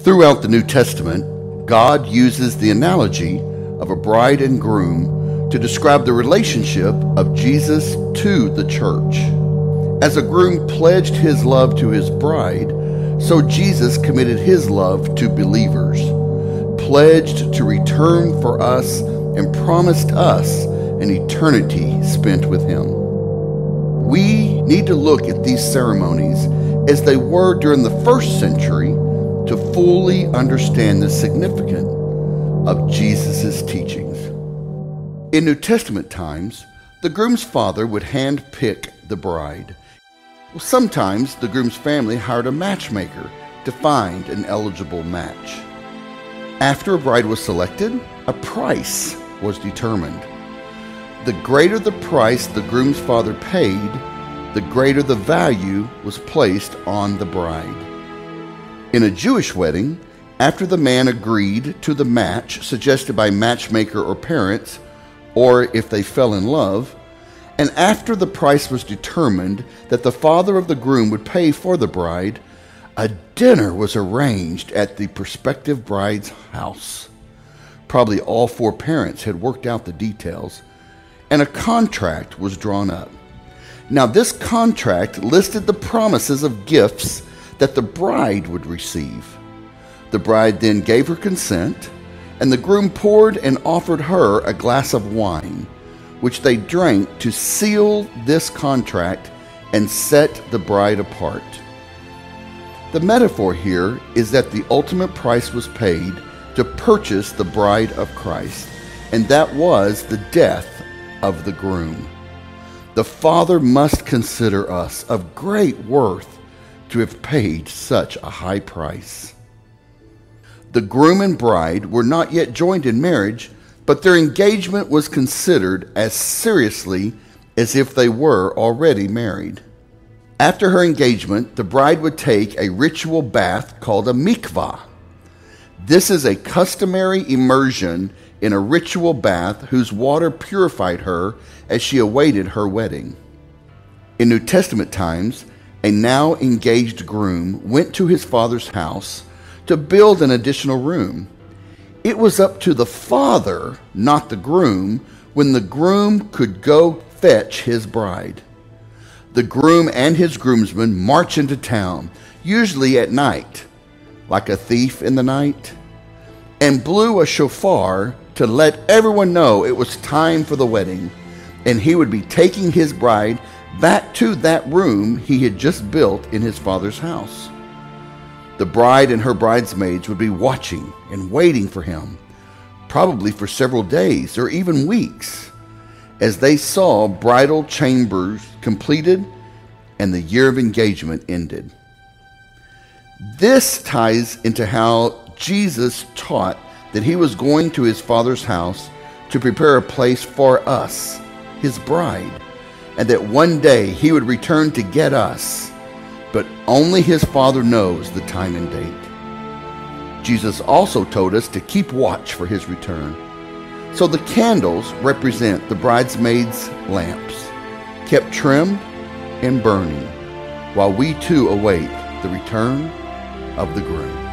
Throughout the New Testament, God uses the analogy of a bride and groom to describe the relationship of Jesus to the church. As a groom pledged his love to his bride, so Jesus committed his love to believers, pledged to return for us and promised us an eternity spent with him. We need to look at these ceremonies as they were during the first century to fully understand the significance of Jesus' teachings. In New Testament times, the groom's father would hand-pick the bride. Sometimes the groom's family hired a matchmaker to find an eligible match. After a bride was selected, a price was determined. The greater the price the groom's father paid, the greater the value was placed on the bride. In a Jewish wedding, after the man agreed to the match suggested by matchmaker or parents, or if they fell in love, and after the price was determined that the father of the groom would pay for the bride, a dinner was arranged at the prospective bride's house. Probably all four parents had worked out the details, and a contract was drawn up. Now, this contract listed the promises of gifts that the bride would receive. The bride then gave her consent, and the groom poured and offered her a glass of wine, which they drank to seal this contract and set the bride apart. The metaphor here is that the ultimate price was paid to purchase the bride of Christ, and that was the death of the groom. The Father must consider us of great worth to have paid such a high price. The groom and bride were not yet joined in marriage, but their engagement was considered as seriously as if they were already married. After her engagement, the bride would take a ritual bath called a mikvah. This is a customary immersion in a ritual bath whose water purified her as she awaited her wedding. In New Testament times, a now engaged groom went to his father's house to build an additional room. It was up to the father, not the groom, when the groom could go fetch his bride. The groom and his groomsmen march into town, usually at night, like a thief in the night, and blew a shofar to let everyone know it was time for the wedding, and he would be taking his bride back to that room he had just built in his father's house. The bride and her bridesmaids would be watching and waiting for him, probably for several days or even weeks, as they saw bridal chambers completed and the year of engagement ended. This ties into how Jesus taught that he was going to his Father's house to prepare a place for us, his bride, and that one day he would return to get us, but only his Father knows the time and date. Jesus also told us to keep watch for his return. So the candles represent the bridesmaids' lamps, kept trimmed and burning, while we too await the return of the groom.